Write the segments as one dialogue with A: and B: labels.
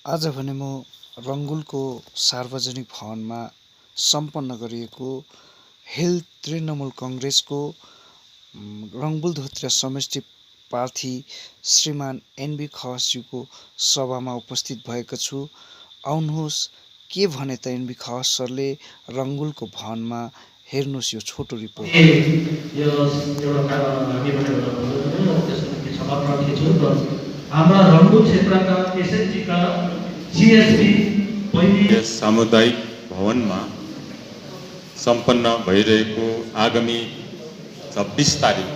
A: आज भने म रङ्गुलको सार्वजनिक भवनमा सम्पन्न गरिएको हिल तृणमूल कङ्ग्रेसको रङ्बुल धोत्रे समष्टि प्रार्थी श्रीमान एनबी खवासज्यूको सभामा उपस्थित भएको छु। आउनुहोस् के भने त एनबी खवास सरले रङ्गुलको भवनमा हेर्नुहोस् यो छोटो रिपोर्ट।
B: हाम्रा रङ्गुल क्षेत्रका एसएनजीका जीएसबी
C: यस सामुदायिक भवनमा सम्पन्न भइरहेको आगामी 26 तारिक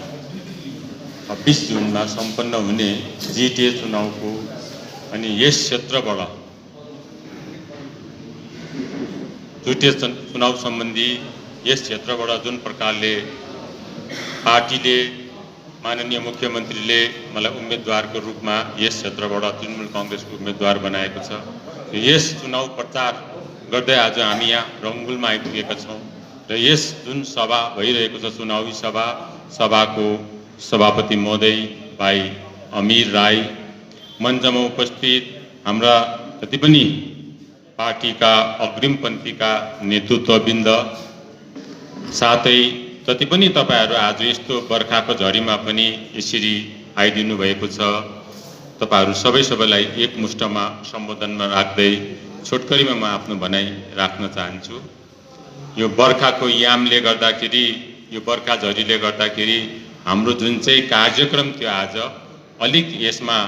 C: 26 जुनमा सम्पन्न हुने जिटिए चुनावको अनि यस क्षेत्रबाट जिटिए चुनाव सम्बन्धी यस क्षेत्रबाट जुन प्रकारले पार्टीले माननीय मुख्यमन्त्रीले मलाई उम्मेदवारको रूपमा यस क्षेत्रबाट तृणमूल कङ्ग्रेसको उम्मेदवार बनाएको छ। यस चुनाव प्रचार गर्दै आज हामी यहाँ रङ्गुलमा आइपुगेका छौँ र यस जुन सभा भइरहेको छ चुनावी सभाको सभापति महोदय भाइ अमीर राई, मञ्चमा उपस्थित हाम्रा जति पनि पार्टीका अग्रिमपन्थीका नेतृत्ववृन्द, साथै जति पनि तपाईहरु आज यस्तो बर्खाको झरीमा पनि यसरी आइदिनु भएको छ, तपाईहरु सबैलाई एकमुष्टमा सम्बोधनमा राख्दै छोटकरीमा म आफ्नो भनाइ राख्न चाहन्छु। यो बर्खाको यामले गर्दाखेरि, यो बर्खा झरीले गर्दाखेरि हाम्रो जुन चाहिँ कार्यक्रम थियो आज अलिक यसमा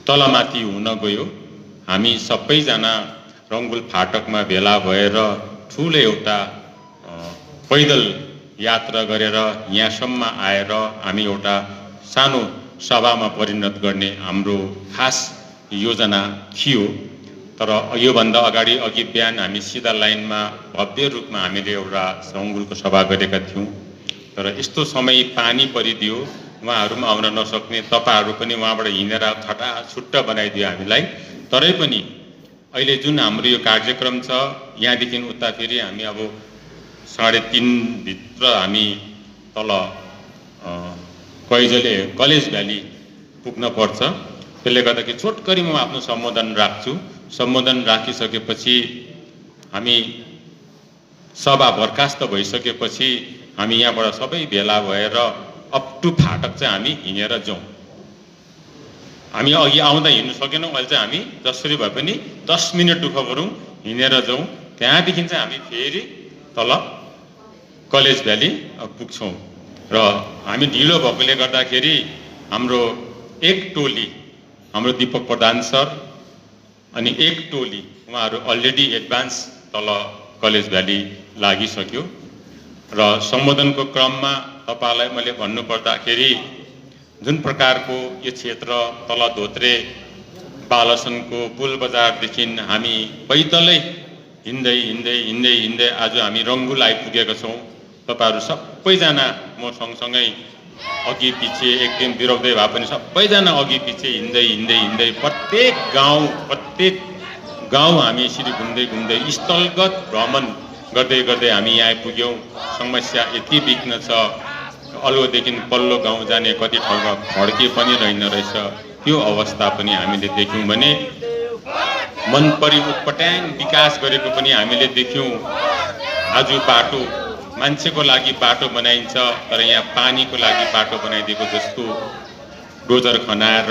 C: तलमाथि हुन गयो। हामी सबैजना रङ्गुल फाटकमा भेला भएर ठुलो एउटा पैदल यात्रा गरेर यहाँसम्म आएर हामी एउटा सानो सभामा परिणत गर्ने हाम्रो खास योजना थियो। तर योभन्दा अघि बिहान हामी सिधा लाइनमा भव्य रूपमा हामीले एउटा रङ्गुलको सभा गरेका थियौँ। तर यस्तो समय पानी परिदियो, उहाँहरू पनि आउन नसक्ने, तपाईहरु पनि उहाँबाट हिँडेर छुट्टा बनाइदियो हामीलाई। तरै पनि अहिले जुन हाम्रो यो कार्यक्रम छ यहाँदेखि उता फेरि हामी अब 3:30 भित्र हामी तल कैजले कलेज भ्याली पुग्न पर्छ। त्यसले गर्दाखेरि छोटकरी म आफ्नो सम्बोधन राख्छु। सम्बोधन राखिसकेपछि हामी सभा बर्खास्त भइसकेपछि हामी यहाँबाट सबै भेला भएर अप टु फाटक चाहिँ हामी हिँडेर जाउँ। हामी अघि आउँदा हिँड्नु सकेनौँ, अहिले चाहिँ हामी जसरी भए पनि 10 मिनेट दुःख गरौँ, हिँडेर जाउँ। त्यहाँदेखि चाहिँ हामी फेरि तल कलेज भ्याली पुग्छौँ। र हामी ढिलो भएकोले गर्दाखेरि हाम्रो एक टोली, हाम्रो दीपक प्रधान सर अनि एक टोली उहाँहरू अलरेडी एडभान्स तल कलेज भ्याली लागिसक्यो। र सम्बोधनको क्रममा तपाईलाई मैले भन्नुपर्दाखेरि जुन प्रकारको यो क्षेत्र तल धोत्रे बालसनको पुल बजारदेखि हामी पैदलै हिँड्दै आज हामी रङ्गुल आइपुगेका छौँ। तपाईहरु सबैजना म सँगसँगै अघि पछि एक दिन बिराउँदै भए पनि सबैजना अघि पछि हिँड्दै प्रत्येक गाउँ हामी यसरी घुम्दै स्थलगत भ्रमण गर्दै हामी यहाँ आइपुग्यौँ। समस्या यति बिग्न छ, अल्लोदेखि पल्लो गाउँ जाने कति ठाउँमा खड्के पनि रहेन रहेछ। त्यो अवस्था पनि हामीले देख्यौँ भने मनपरी उत्पट्याङ विकास गरेको पनि हामीले देख्यौँ। आज बाटो मान्छेको लागि बाटो बनाइन्छ, तर यहाँ पानीको लागि बाटो बनाइदिएको जस्तो डोजर खनाएर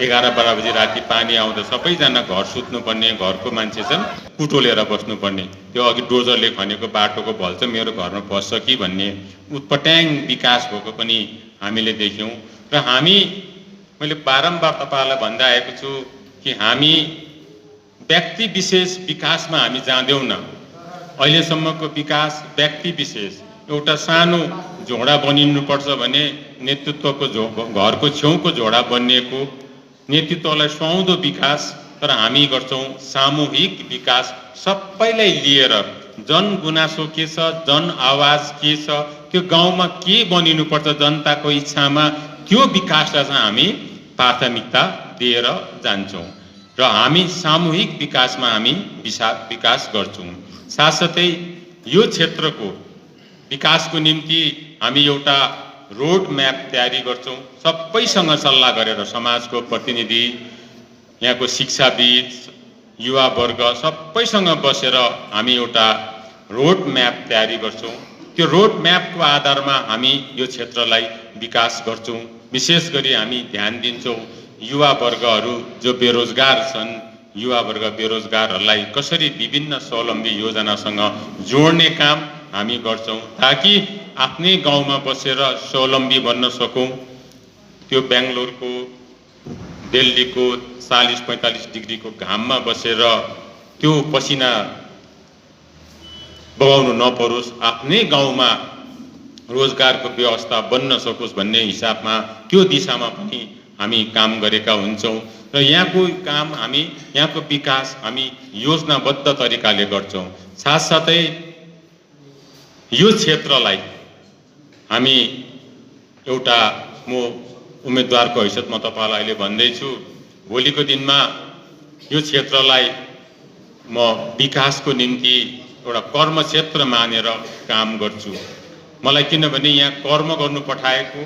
C: 11-12 बजे राति पानी आउँदा सबैजना घर सुत्नुपर्ने, घरको मान्छे चाहिँ कुटोलेर बस्नुपर्ने। त्यो अघि डोजरले खनेको बाटोको भल चाहिँ मेरो घरमा बस्छ कि भन्ने उत्पट्याङ विकास भएको पनि हामीले देख्यौँ। र हामी, मैले बारम्बार तपाईहरुलाई भन्दै आएको छु कि हामी व्यक्ति विशेष विकासमा हामी जाँदैनौँ। अहिलेसम्मको विकास व्यक्ति विशेष, एउटा सानो झोडा बनिनुपर्छ भने नेतृत्वको घरको छेउको झोडा बनिएको नेतृत्वलाई सुहाउँदो विकास। तर हामी गर्छौँ सामूहिक विकास, सबैलाई लिएर जन गुनासो के छ, जन आवाज के छ, त्यो गाउँमा के बनिनुपर्छ जनताको इच्छामा, त्यो विकासलाई चाहिँ हामी प्राथमिकता दिएर जान्छौँ र हामी सामूहिक विकासमा हामी विकास गर्छौँ। साथसाथै यो क्षेत्रको विकासको निम्ति हामी एउटा रोड म्याप तयारी गर्छौँ सबैसँग सल्लाह गरेर, समाजको प्रतिनिधि, यहाँको शिक्षाविद युवावर्ग सबैसँग बसेर हामी एउटा रोड म्याप तयारी गर्छौँ। त्यो रोड म्यापको आधारमा हामी यो क्षेत्रलाई विकास गर्छौँ। विशेष गरी हामी ध्यान दिन्छौँ युवावर्गहरू जो बेरोजगार छन्, युवावर्ग बेरोजगारहरूलाई कसरी विभिन्न स्वावलम्बी योजनासँग जोड्ने काम हामी गर्छौँ ताकि आफ्नै गाउँमा बसेर स्वावलम्बी बन्न सकौँ। त्यो बेङ्गलोरको दिल्लीको 40-45 डिग्रीको घाममा बसेर त्यो पसिना बगाउनु नपरोस्, आफ्नै गाउँमा रोजगारको व्यवस्था बन्न सकोस् भन्ने हिसाबमा त्यो दिशामा पनि हामी काम गरेका हुन्छौँ र यहाँको काम हामी यहाँको विकास हामी योजनाबद्ध तरिकाले गर्छौँ। साथसाथै यो क्षेत्रलाई हामी एउटा म उम्मेदवारको हैसियतमा तपाईँलाई अहिले भन्दैछु, भोलिको दिनमा यो क्षेत्रलाई म विकासको निम्ति एउटा कर्मक्षेत्र मानेर काम गर्छु। मलाई किनभने यहाँ कर्म गर्नु पठाएको,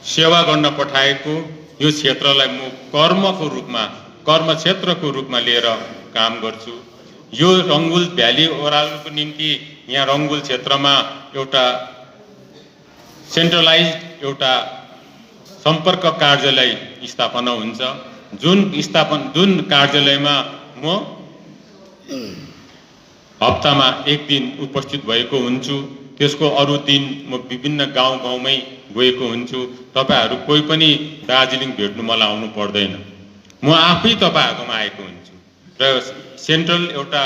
C: सेवा गर्न पठाएको यो क्षेत्रलाई म कर्मको रूपमा, कर्मक्षेत्रको रूपमा लिएर काम गर्छु। यो रङ्गुल भ्याली ओह्रालोको निम्ति यहाँ रङ्गुल क्षेत्रमा एउटा सेन्ट्रलाइज्ड एउटा सम्पर्क कार्यालय स्थापना हुन्छ, जुन कार्यालयमा म हप्तामा 1 दिन उपस्थित भएको हुन्छु। त्यसको अरू दिन म विभिन्न गाउँमै गएको हुन्छु। तपाईहरू कोही पनि दार्जिलिङ भेट्नु मलाई आउनु पर्दैन, म आफै तपाईहरुकोमा आएको हुन्छु। र सेन्ट्रल एउटा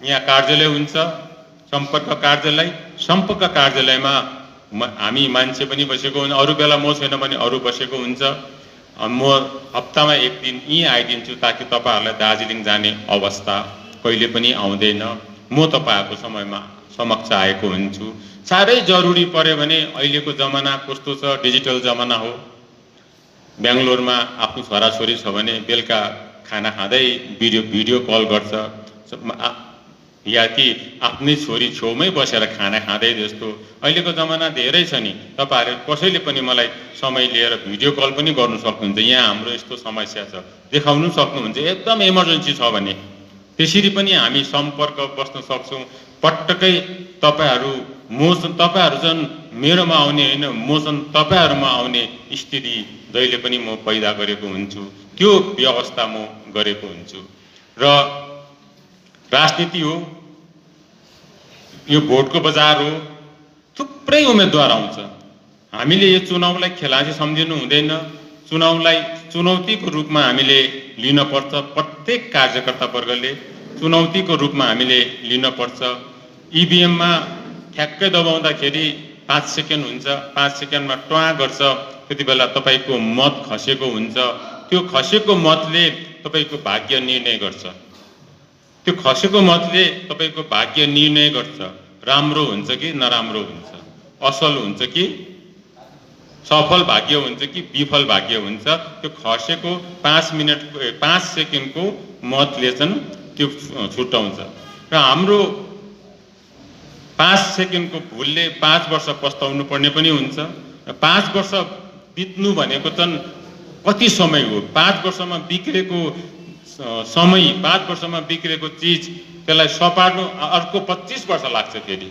C: यहाँ कार्यालय हुन्छ, सम्पर्क कार्यालयमा हामी मान्छे पनि बसेको हुन्छ, अरू बेला म छैन भने अरू बसेको हुन्छ। म हप्तामा 1 दिन यहीँ आइदिन्छु ताकि तपाईहरुलाई दार्जिलिङ जाने अवस्था कहिले पनि आउँदैन। म तपाईहरुको समक्ष आएको हुन्छु। साह्रै जरुरी पर्यो भने अहिलेको जमाना कस्तो छ, डिजिटल जमाना हो। बेङ्गलोरमा आफ्नो छोराछोरी छ भने बेलुका खाना खाँदै भिडियो कल गर्छ, या कि आफ्नै छोरी छेउमै बसेर खाना खाँदै जस्तो अहिलेको जमाना धेरै छ नि। तपाईहरु कसैले पनि मलाई समय लिएर भिडियो कल पनि गर्नु सक्नुहुन्छ। यहाँ हाम्रो यस्तो समस्या छ देखाउनु सक्नुहुन्छ, एकदम इमर्जेन्सी छ भने त्यसरी पनि हामी सम्पर्क बस्न सक्छौँ। पटक्कै तपाईहरु झन् मेरोमा आउने होइन, म झन् तपाईहरुमा आउने स्थिति जहिले पनि म पैदा गरेको हुन्छु, त्यो व्यवस्था म गरेको हुन्छु। र राजनीति हो, यो भोटको बजार हो, थुप्रै उम्मेदवार आउँछ। हामीले यो चुनावलाई खेलाडी सम्झिनु हुँदैन, चुनावलाई चुनौतीको रूपमा हामीले लिनुपर्छ। प्रत्येक कार्यकर्ता वर्गले चुनौतीको रूपमा हामीले लिनुपर्छ। इभिएममा ठ्याक्कै दबाउँदाखेरि 5 सेकेन्ड हुन्छ, 5 सेकेन्डमा ट्वा गर्छ, त्यति बेला तपाईको मत खसेको हुन्छ। त्यो खसेको मतले तपाईको भाग्य निर्णय गर्छ। त्यो खसेको मतले तपाईको भाग्य निर्णय गर्छ, राम्रो हुन्छ कि नराम्रो हुन्छ, असल हुन्छ कि सफल भाग्य हुन्छ कि विफल भाग्य हुन्छ। त्यो खसेको 5 सेकेन्डको मतले चाहिँ त्यो छुट्याउँछ। र हाम्रो 5 सेकेन्डको भुलले 5 वर्ष पस्ताउनु पर्ने पनि हुन्छ। 5 वर्ष बित्नु भनेको चाहिँ कति समय हो? 5 वर्षमा बिग्रेको समय, 5 वर्षमा बिग्रेको चिज त्यसलाई सपार्नु अर्को 25 वर्ष लाग्छ फेरि।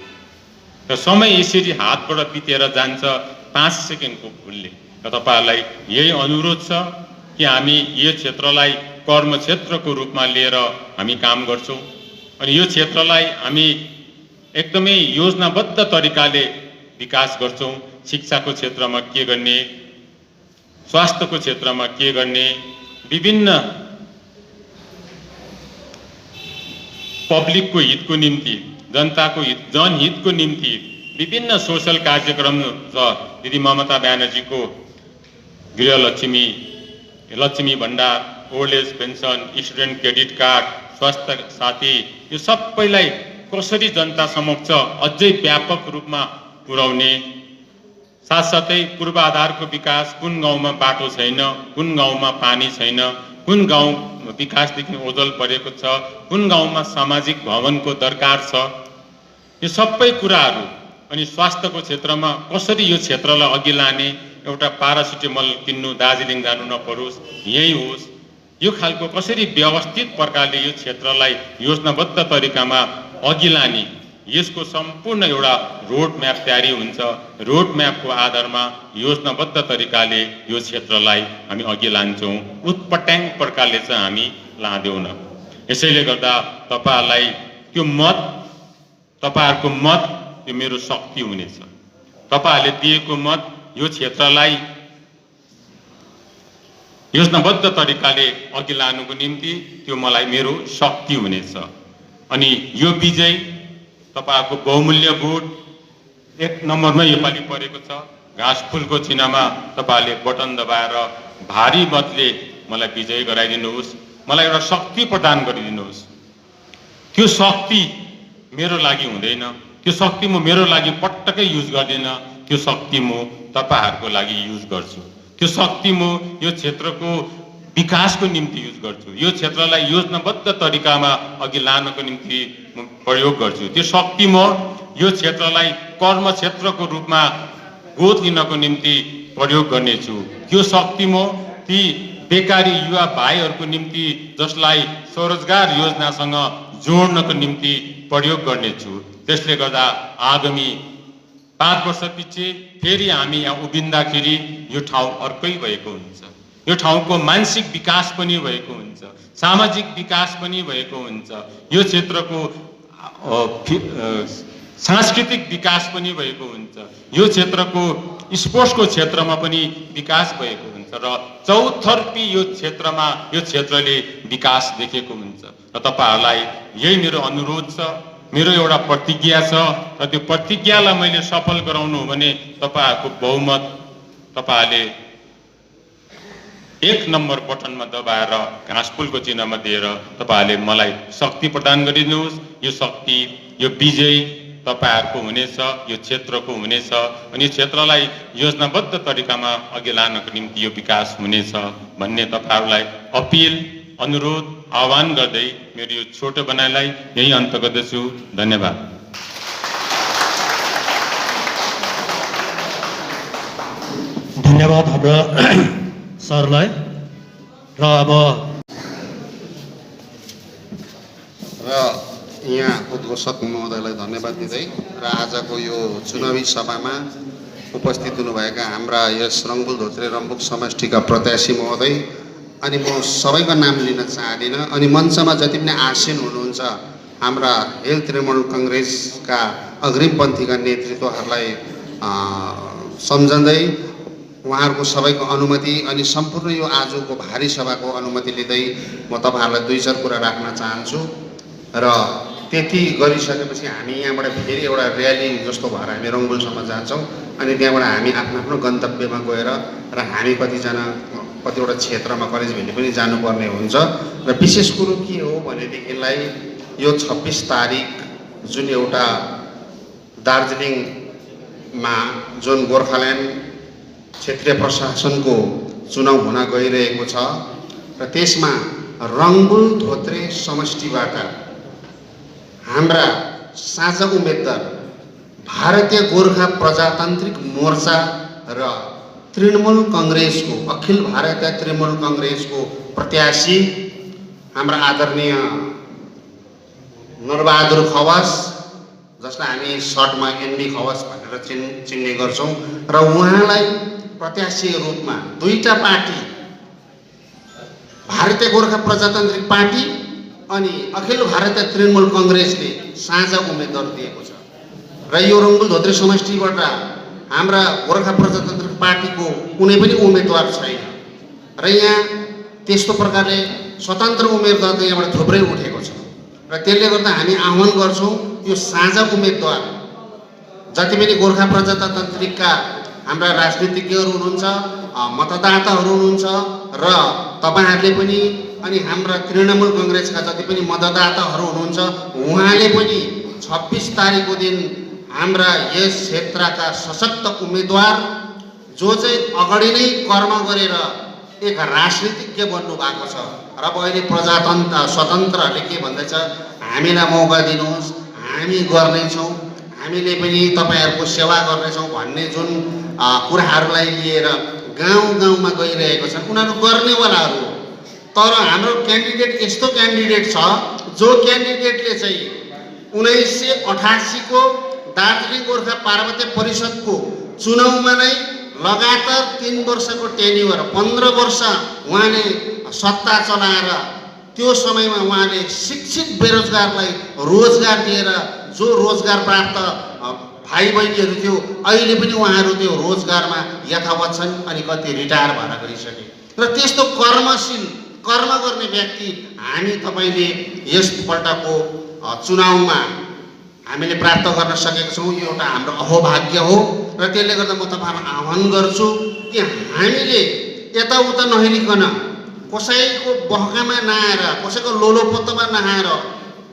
C: र समय यसरी हातबाट बितेर जान्छ 5 सेकेन्डको भुलले। र तपाईहरुलाई यही अनुरोध छ कि हामी यो क्षेत्रलाई कर्मक्षेत्रको रूपमा लिएर हामी काम गर्छौँ। अनि यो क्षेत्रलाई हामी एकदमै योजनाबद्ध तरिकाले विकास गर्छौँ। शिक्षाको क्षेत्रमा के गर्ने, स्वास्थ्यको क्षेत्रमा के गर्ने, विभिन्न पब्लिकको हितको निम्ति, जनताको हित, जनहितको निम्ति विभिन्न सोशल कार्यक्रम छ। दिदी ममता ब्यानर्जीको गृहलक्ष्मी भण्डार, old age pension, student credit card, स्वास्थ्य साथी, यो सबैलाई कसरी जनता समक्ष अझै व्यापक रूपमा पुर्याउने, साथसाथै पूर्वाधारको विकास, कुन गाउँमा बाटो छैन, कुन गाउँमा पानी छैन, कुन गाउँ विकासदेखि ओझल परेको छ, कुन गाउँमा सामाजिक भवनको दरकार छ, यो सबै कुराहरू। अनि स्वास्थ्यको क्षेत्रमा कसरी यो क्षेत्रलाई अघि लाने, एउटा प्यारासिटामोल किन्नु दार्जिलिङ जानु नपरोस्, यही होस्। यो खालको कसरी व्यवस्थित प्रकारले यो क्षेत्रलाई योजनाबद्ध तरिकामा अघि लाने, यसको सम्पूर्ण एउटा रोड म्याप तयारी हुन्छ। रोड म्यापको आधारमा योजनाबद्ध तरिकाले यो क्षेत्रलाई हामी अघि लान्छौँ। उत्पट्याङ प्रकारले चाहिँ हामी लाँदैनौँ। यसैले गर्दा तपाईहरुलाई त्यो मत, तपाईहरुको मत त्यो मेरो शक्ति हुनेछ। तपाईहरुले दिएको मत यो क्षेत्रलाई योजनाबद्ध तरिकाले अघि लानुको निम्ति त्यो मलाई मेरो शक्ति हुनेछ। अनि यो विजय तपाईहरुको बहुमूल्य भोट 1 नम्बरमा योपालि परेको छ। घाँसफुलको चिन्हमा तपाईहरुले बटन दबाएर भारी मतले मलाई विजय गराइदिनुहोस्। मलाई एउटा शक्ति प्रदान गरिदिनुहोस्। त्यो शक्ति मेरो लागि हुँदैन, त्यो शक्ति म मेरो लागि पटक्कै युज गर्दिन, त्यो शक्ति म तपाईहरुको लागि युज गर्छु। त्यो शक्ति म यो क्षेत्रको विकासको निम्ति युज गर्छु। यो क्षेत्रलाई योजनाबद्ध तरिकामा अघि लानको निम्ति म प्रयोग गर्छु। त्यो शक्ति म यो क्षेत्रलाई कर्म क्षेत्रको रूपमा गोद लिनको निम्ति प्रयोग गर्नेछु। त्यो शक्ति म ती बेकारी युवा भाइहरूको निम्ति जसलाई स्वरोजगार योजनासँग जोड्नको निम्ति प्रयोग गर्नेछु। त्यसले गर्दा आगामी 5 वर्षपछि फेरि हामी यहाँ उभिँदाखेरि यो ठाउँ अर्कै भएको हुन्छ। यो ठाउँको मानसिक विकास पनि भएको हुन्छ, सामाजिक विकास पनि भएको हुन्छ, यो क्षेत्रको सांस्कृतिक विकास पनि भएको हुन्छ, यो क्षेत्रको स्पोर्ट्सको क्षेत्रमा पनि विकास भएको हुन्छ र चौतर्फी यो क्षेत्रमा यो क्षेत्रले विकास देखेको हुन्छ। र तपाईहरुलाई यही मेरो अनुरोध छ, मेरो एउटा प्रतिज्ञा छ र त्यो प्रतिज्ञालाई मैले सफल गराउनु हो भने तपाईहरुको बहुमत तपाईहरुले 1 नम्बर बटनमा दबाएर घाँसफुलको चिन्हमा दिएर तपाईहरुले मलाई शक्ति प्रदान गरिदिनुहोस्। यो शक्ति, यो विजय तपाईहरुको हुनेछ, यो क्षेत्रको हुनेछ अनि यो क्षेत्रलाई योजनाबद्ध तरिकामा अघि लानको निम्ति यो विकास हुनेछ भन्ने तपाईहरुलाई अपिल, अनुरोध, आह्वान गर्दै मेरो यो छोटो बनाइलाई यही अन्त गर्दछु। धन्यवाद।
B: धन्यवाद हाम्रा सरलाई। र अब
D: यहाँ उद्घोषक महोदयलाई धन्यवाद दिँदै र आजको यो चुनावी सभामा उपस्थित हुनुभएका हाम्रा यस रङ्बुल धोत्रे रम्बुक समष्टिका प्रत्याशी महोदय अनि म सबैको नाम लिन चाहदिनँ अनि मञ्चमा जति पनि आसीन हुनुहुन्छ हाम्रा हिल तृणमूल कङ्ग्रेसका अग्रिमपन्थीका नेतृत्वहरूलाई सम्झँदै उहाँहरूको सबैको अनुमति अनि सम्पूर्ण यो आजको भारी सभाको अनुमति लिँदै म तपाईहरुलाई 2-4 कुरा राख्न चाहन्छु। र त्यति गरिसकेपछि हामी यहाँबाट फेरि एउटा र्याली जस्तो भएर हामी रङ्बुलसम्म जान्छौँ अनि त्यहाँबाट हामी आफ्नो गन्तव्यमा गएर र हामी कतिवटा क्षेत्रमा कलेज भेल्ली पनि जानुपर्ने हुन्छ। र विशेष कुरो के हो भनेदेखिलाई यो 26 तारिक जुन एउटा दार्जिलिङमा जुन गोर्खाल्यान्ड क्षेत्रीय प्रशासनको चुनाव हुन गइरहेको छ र त्यसमा रङ्बुल धोत्रे समष्टिबाट हाम्रा साझा उम्मेदवार भारतीय गोर्खा प्रजातान्त्रिक मोर्चा र तृणमूल कङ्ग्रेसको अखिल भारतीय तृणमूल कङ्ग्रेसको प्रत्याशी हाम्रा आदरणीय नरबहादुर खवास, जसलाई हामी सर्टमा एनबी खवास भनेर चिन्ने गर्छौँ र उहाँलाई प्रत्याशी रूपमा 2टा पार्टी भारतीय गोर्खा प्रजातान्त्रिक पार्टी अनि अखिल भारतीय तृणमूल कङ्ग्रेसले साझा उम्मेदवार दिएको छ र यो रङ्बुल धोत्रे समष्टिबाट हाम्रा गोर्खा प्रजातान्त्रिक पार्टीको कुनै पनि उम्मेदवार छैन र यहाँ त्यस्तो प्रकारले स्वतन्त्र उम्मेदवार त यहाँबाट थुप्रै उठेको छ र त्यसले गर्दा हामी आह्वान गर्छौँ यो साझा उम्मेदवार जति पनि गोर्खा प्रजातान्त्रिकका हाम्रा राजनीतिज्ञहरू हुनुहुन्छ, मतदाताहरू हुनुहुन्छ र तपाईहरुले पनि अनि हाम्रा तृणमूल कङ्ग्रेसका जति पनि मतदाताहरू हुनुहुन्छ उहाँले पनि 26 तारिकको दिन हाम्रा यस क्षेत्रका सशक्त उम्मेदवार जो चाहिँ अगाडि नै कर्म गरेर एक राजनीतिज्ञ बन्नु भएको छ र अब अहिले स्वतन्त्रहरूले के भन्दैछ, हामीलाई मौका दिनुहोस्, हामी गर्नेछौँ, हामीले पनि तपाईहरुको सेवा गर्नेछौँ भन्ने जुन कुराहरूलाई लिएर गाउँ गाउँमा गइरहेको छन् उनीहरू गर्नेवालाहरू हो। तर हाम्रो क्यान्डिडेट यस्तो क्यान्डिडेट छ जो क्यान्डिडेटले चाहिँ 1988 को दार्जिलिङ गोर्खा पार्वत्य परिषदको चुनावमा नै लगातार 3 वर्षको टेन्युर 15 वर्ष उहाँले सत्ता चलाएर त्यो समयमा उहाँले शिक्षित बेरोजगारलाई रोजगार दिएर जो रोजगार प्राप्त भाइ बहिनीहरू थियो अहिले पनि उहाँहरू त्यो रोजगारमा यथावत छन् अनि कति रिटायर भएर गइसके र त्यस्तो कर्मशील कर्म गर्ने व्यक्ति हामी तपाईले यसपल्टको चुनावमा हामीले प्राप्त गर्न सकेका छौँ। यो एउटा हाम्रो अहोभाग्य हो र त्यसले गर्दा म तपाईहरुलाई आह्वान गर्छु कि हामीले यताउता नहेरिकन कसैको बहकामा नआएर कसैको लोलोपोतोमा नआएर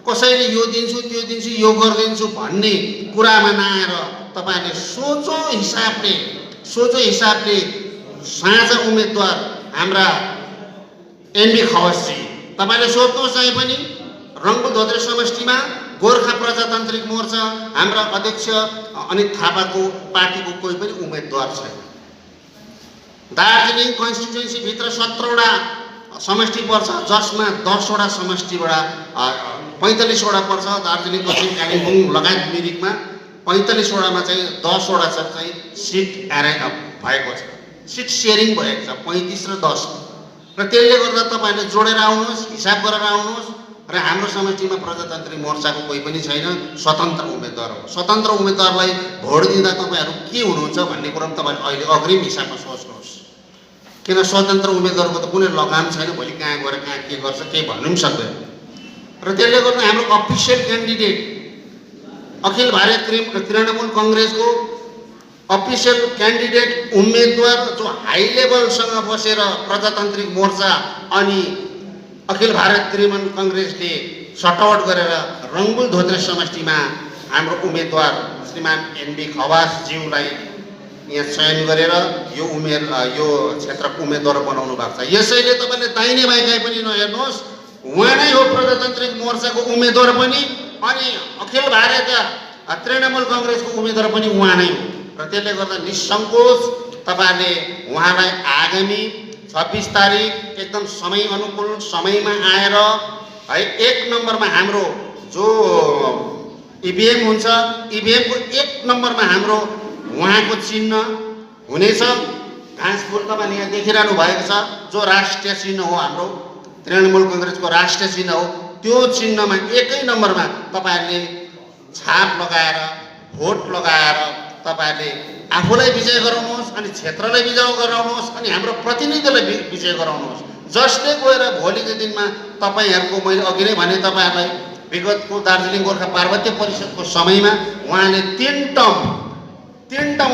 D: कसैले यो दिन्छु त्यो दिन्छु यो गरिदिन्छु भन्ने कुरामा नआएर तपाईले सोचो हिसाबले साझा उम्मेदवार हाम्रा एनबी खवासजी तपाईले सोध्नुहोस् चाहिँ पनि रङ्बुल धोत्रे समष्टिमा गोर्खा प्रजातान्त्रिक मोर्चा हाम्रा अध्यक्ष अनित थापाको पार्टीको कोही पनि उम्मेदवार छैन। दार्जिलिङ कन्स्टिट्युएन्सी भित्र 17 वटा समष्टि पर्छ जसमा 10 वटा समष्टिबाट 45 वटा पर्छ। दार्जिलिङ पश्चिम कालिम्पोङ लगायत मिरिकमा 45 वटामा चाहिँ 10 वटा चाहिँ सिट भएको छ, सिट सेयरिङ भएको छ 35 र 10 र त्यसले गर्दा तपाईले जोडेर आउनुहोस्, हिसाब गरेर आउनुहोस् र हाम्रो समष्टिमा प्रजातान्त्रिक मोर्चाको कोही पनि छैन, स्वतन्त्र उम्मेदवार हो। स्वतन्त्र उम्मेदवारलाई भोट दिँदा तपाईहरु के हुनुहुन्छ भन्ने कुरा तपाईले अहिले अग्रिम हिसाबमा सोच्नुहोस्, किन स्वतन्त्र उम्मेदवारको त कुनै लगाम छैन, भोलि कहाँ गएर कहाँ के गर्छ केही भन्नु पनि सक्दैन। र त्यसले गर्दा हाम्रो official candidate Akhil Bharatiya Trinamool कांग्रेसको official candidate उम्मेदवार जो हाई लेभलसँग बसेर प्रजातान्त्रिक मोर्चा अनि अखिल भारत तृणमूल कांग्रेसले सटआउट गरेर रङ्बुल धोत्रे समष्टिमा हाम्रो उम्मेदवार श्रीमान एनबी खवास ज्यूलाई यहाँ चयन गरेर यो क्षेत्रको उम्मेदवार बनाउनु भएको छ। यसैले तपाईले दाहिने बाइकाइ पनि नहेर्नुहोस्, उहाँ नै हो प्रजातान्त्रिक मोर्चाको उम्मेदवार पनि अनि अखिल भारत तृणमूल कांग्रेसको उम्मेदवार पनि उहाँ नै हो। र त्यसले गर्दा निसंकोच तपाईले उहाँलाई आगामी 26 तारिक एकदम समय अनुकूल समयमा आएर है 1 नम्बरमा हाम्रो जो ईभीएम हुन्छ, ईभीएम को 1 नम्बरमा हाम्रो उहाँको चिन्ह हुनेछ। घाँसफुल तपाईले यहाँ देखिरहनु भएको छ जो राष्ट्रिय चिन्ह हो, हाम्रो तृणमूल कांग्रेसको राष्ट्रिय चिन्ह हो। त्यो चिन्हमा 1 नम्बरमा तपाईहरुले छाप लगाएर भोट लगाएर तपाईहरुले आफूलाई विजय गराउनुहोस् अनि क्षेत्रलाई विजय गराउनुहोस् अनि हाम्रो प्रतिनिधिलाई विजय गराउनुहोस्, जसले गएर भोलिको दिनमा तपाईहरुको मैले अघि नै भने तपाईहरुलाई विगतको दार्जिलिङ गोर्खा पार्वत्य परिषदको समयमा उहाँले 3 टर्म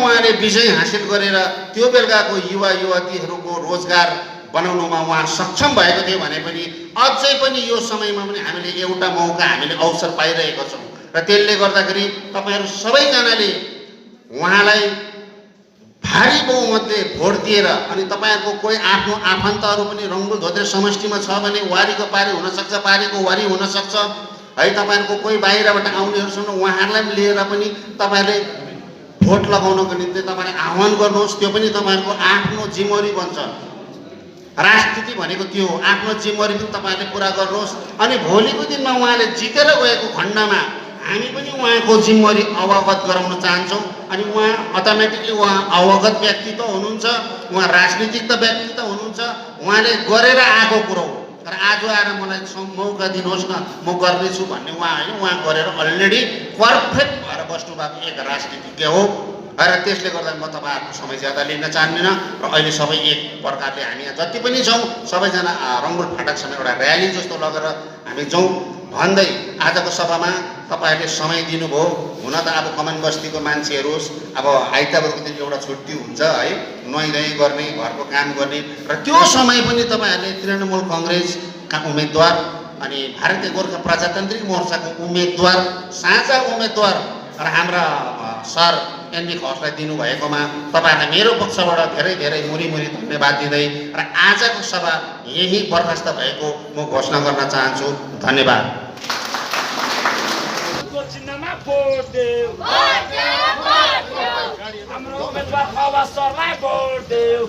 D: उहाँले विजय हासिल गरेर त्यो बेलुकाको युवा युवतीहरूको रोजगार बनाउनुमा उहाँ सक्षम भएको थियो भने पनि अझै पनि यो समयमा पनि हामीले एउटा मौका हामीले अवसर पाइरहेका छौँ। र त्यसले गर्दाखेरि तपाईहरु सबैजनाले उहाँलाई भारी बहुमतले भोट दिएर अनि तपाईहरुको कोही आफ्नो आफन्तहरु पनि रङ्बुल धोत्रे समष्टिमा छ भने वारीको पारी हुन सक्छ, पारीको वारी हुन सक्छ है, तपाईहरुको कोही बाहिरबाट आउनेहरुसँग उहाँहरूलाई लिएर पनि तपाईहरुले भोट लगाउनको निम्ति तपाईले आह्वान गर्नुहोस्। त्यो पनि तपाईहरुको आफ्नो जिम्मेवारी बन्छ। राजनीति भनेको त्यो हो, आफ्नो जिम्मेवारी पनि तपाईले पूरा गर्नुहोस् अनि भोलिको दिनमा उहाँले जितेर गएको खण्डमा हामी पनि उहाँको जिम्मेवारी अवगत गराउन चाहन्छौँ अनि उहाँ अटोमेटिकली उहाँ अवगत व्यक्तित्व हुनुहुन्छ, उहाँ राजनीतिक त व्यक्तित्व हुनुहुन्छ, उहाँले गरेर आएको कुरो हो। तर आज आएर मलाई मौका दिनुहोस् न म गर्नेछु भन्ने उहाँ होइन, उहाँ गरेर अलरेडी पर्फेक्ट भएर बस्नु भएको एक राजनीतिज्ञ हो। र त्यसले गर्दा म तपाईहरुको समय ज्यादा लिन चाहन्दिनँ र अहिले सबै एक प्रकारले हामी यहाँ जति पनि छौँ सबैजना रङ्बुल फाटकसम्म एउटा र्याली जस्तो लगेर हामी जाउँ भन्दै आजको सभामा तपाईहरुले समय दिनुभयो। हुन त अब कमान बस्तीको मान्छेहरू अब आइतबारको दिन एउटा छुट्टी हुन्छ है, नुहाइधुवाइ गर्ने, घरको काम गर्ने र त्यो समय पनि तपाईहरुले तृणमूल कांग्रेसका उम्मेदवार अनि भारतीय गोर्खा प्रजातान्त्रिक मोर्चाको उम्मेदवार साझा उम्मेदवार र हाम्रा सर एनबी खवासलाई दिनुभएकोमा तपाईहरुलाई मेरो पक्षबाट धेरै धेरै मुरी धन्यवाद दिँदै र आजको सभा यही बर्खास्त भएको म घोषणा गर्न चाहन्छु। धन्यवाद।
E: हाम्रो उम्मेदवार खवास सरलाई भोट देऊ।